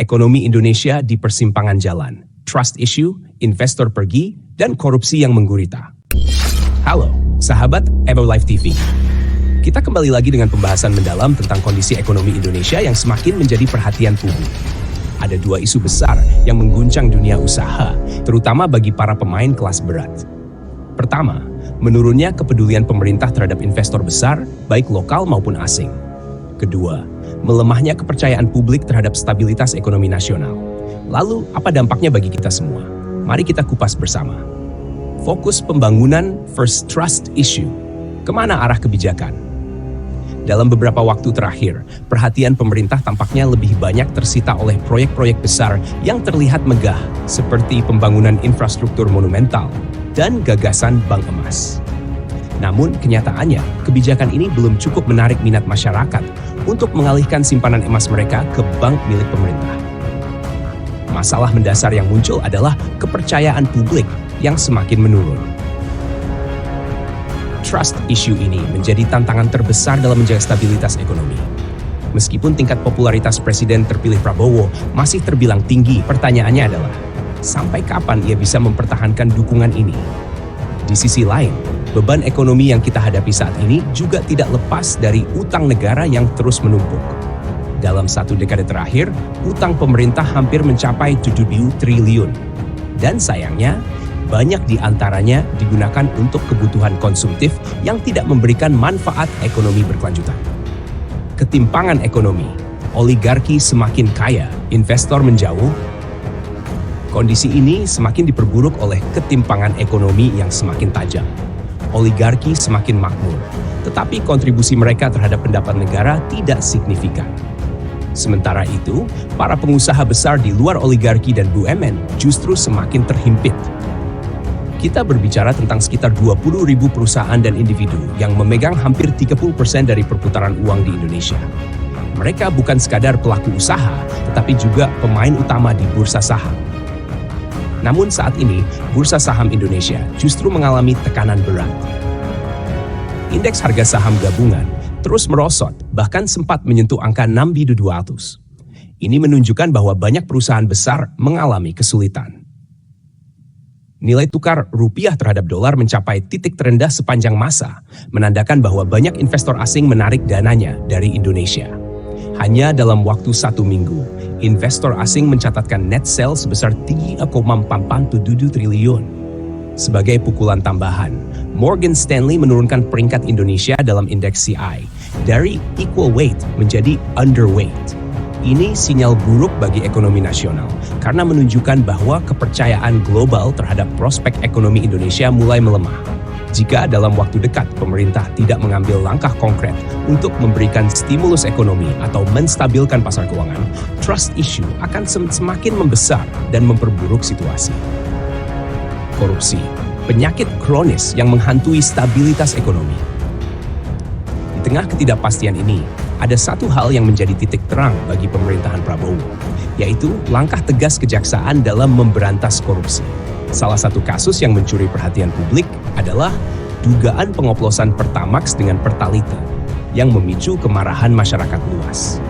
Ekonomi Indonesia di persimpangan jalan, trust issue, investor pergi, dan korupsi yang menggurita. Halo, sahabat EvoLife TV. Kita kembali lagi dengan pembahasan mendalam tentang kondisi ekonomi Indonesia yang semakin menjadi perhatian publik. Ada dua isu besar yang mengguncang dunia usaha, terutama bagi para pemain kelas berat. Pertama, menurunnya kepedulian pemerintah terhadap investor besar, baik lokal maupun asing. Kedua, melemahnya kepercayaan publik terhadap stabilitas ekonomi nasional. Lalu, apa dampaknya bagi kita semua? Mari kita kupas bersama. Fokus pembangunan first trust issue. Kemana arah kebijakan? Dalam beberapa waktu terakhir, perhatian pemerintah tampaknya lebih banyak tersita oleh proyek-proyek besar yang terlihat megah, seperti pembangunan infrastruktur monumental dan gagasan bank emas. Namun, kenyataannya, kebijakan ini belum cukup menarik minat masyarakat untuk mengalihkan simpanan emas mereka ke bank milik pemerintah. Masalah mendasar yang muncul adalah kepercayaan publik yang semakin menurun. Trust issue ini menjadi tantangan terbesar dalam menjaga stabilitas ekonomi. Meskipun tingkat popularitas Presiden terpilih Prabowo masih terbilang tinggi, pertanyaannya adalah, sampai kapan ia bisa mempertahankan dukungan ini? Di sisi lain, beban ekonomi yang kita hadapi saat ini juga tidak lepas dari utang negara yang terus menumpuk. Dalam satu dekade terakhir, utang pemerintah hampir mencapai 7 triliun. Dan sayangnya, banyak di antaranya digunakan untuk kebutuhan konsumtif yang tidak memberikan manfaat ekonomi berkelanjutan. Ketimpangan ekonomi, oligarki semakin kaya, investor menjauh. Kondisi ini semakin diperburuk oleh ketimpangan ekonomi yang semakin tajam. Oligarki semakin makmur, tetapi kontribusi mereka terhadap pendapatan negara tidak signifikan. Sementara itu, para pengusaha besar di luar oligarki dan BUMN justru semakin terhimpit. Kita berbicara tentang sekitar 20.000 perusahaan dan individu yang memegang hampir 30% dari perputaran uang di Indonesia. Mereka bukan sekadar pelaku usaha, tetapi juga pemain utama di bursa saham. Namun saat ini, bursa saham Indonesia justru mengalami tekanan berat. Indeks harga saham gabungan terus merosot, bahkan sempat menyentuh angka 6.200. Ini menunjukkan bahwa banyak perusahaan besar mengalami kesulitan. Nilai tukar rupiah terhadap dolar mencapai titik terendah sepanjang masa, menandakan bahwa banyak investor asing menarik dananya dari Indonesia. Hanya dalam waktu 1 minggu, investor asing mencatatkan net sales sebesar 3,47 triliun. Sebagai pukulan tambahan, Morgan Stanley menurunkan peringkat Indonesia dalam indeks CI dari equal weight menjadi underweight. Ini sinyal buruk bagi ekonomi nasional karena menunjukkan bahwa kepercayaan global terhadap prospek ekonomi Indonesia mulai melemah. Jika dalam waktu dekat pemerintah tidak mengambil langkah konkret untuk memberikan stimulus ekonomi atau menstabilkan pasar keuangan, trust issue akan semakin membesar dan memperburuk situasi. Korupsi, penyakit kronis yang menghantui stabilitas ekonomi. Di tengah ketidakpastian ini, ada satu hal yang menjadi titik terang bagi pemerintahan Prabowo, yaitu langkah tegas kejaksaan dalam memberantas korupsi. Salah satu kasus yang mencuri perhatian publik adalah dugaan pengoplosan Pertamax dengan Pertalite yang memicu kemarahan masyarakat luas.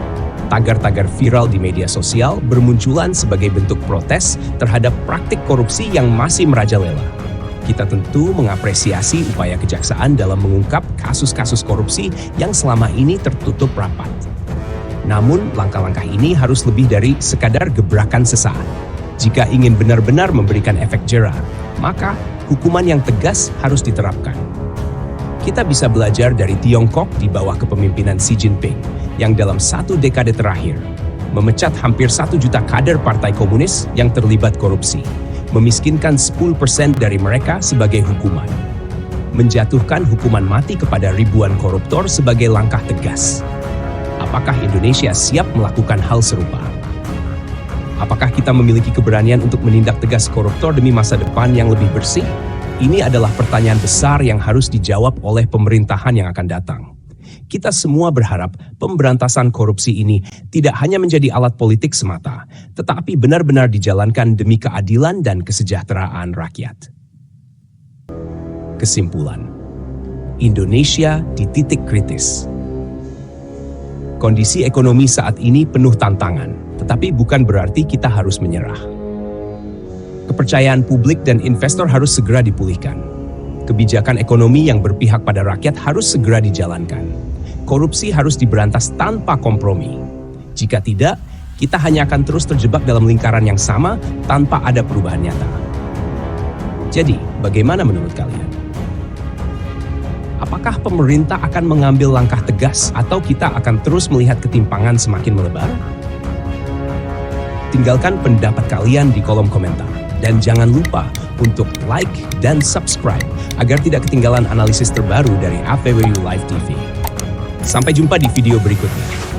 Tagar-tagar viral di media sosial bermunculan sebagai bentuk protes terhadap praktik korupsi yang masih merajalela. Kita tentu mengapresiasi upaya kejaksaan dalam mengungkap kasus-kasus korupsi yang selama ini tertutup rapat. Namun, langkah-langkah ini harus lebih dari sekadar gebrakan sesaat. Jika ingin benar-benar memberikan efek jera, maka hukuman yang tegas harus diterapkan. Kita bisa belajar dari Tiongkok di bawah kepemimpinan Xi Jinping yang dalam 1 dekade terakhir memecat hampir 1 juta kader Partai Komunis yang terlibat korupsi, memiskinkan 10% dari mereka sebagai hukuman, menjatuhkan hukuman mati kepada ribuan koruptor sebagai langkah tegas. Apakah Indonesia siap melakukan hal serupa? Apakah kita memiliki keberanian untuk menindak tegas koruptor demi masa depan yang lebih bersih? Ini adalah pertanyaan besar yang harus dijawab oleh pemerintahan yang akan datang. Kita semua berharap pemberantasan korupsi ini tidak hanya menjadi alat politik semata, tetapi benar-benar dijalankan demi keadilan dan kesejahteraan rakyat. Kesimpulan, Indonesia di titik kritis. Kondisi ekonomi saat ini penuh tantangan, tetapi bukan berarti kita harus menyerah. Kepercayaan publik dan investor harus segera dipulihkan. Kebijakan ekonomi yang berpihak pada rakyat harus segera dijalankan. Korupsi harus diberantas tanpa kompromi. Jika tidak, kita hanya akan terus terjebak dalam lingkaran yang sama tanpa ada perubahan nyata. Jadi, bagaimana menurut kalian? Apakah pemerintah akan mengambil langkah tegas atau kita akan terus melihat ketimpangan semakin melebar? Tinggalkan pendapat kalian di kolom komentar. Dan jangan lupa untuk like dan subscribe agar tidak ketinggalan analisis terbaru dari APWU Live TV. Sampai jumpa di video berikutnya.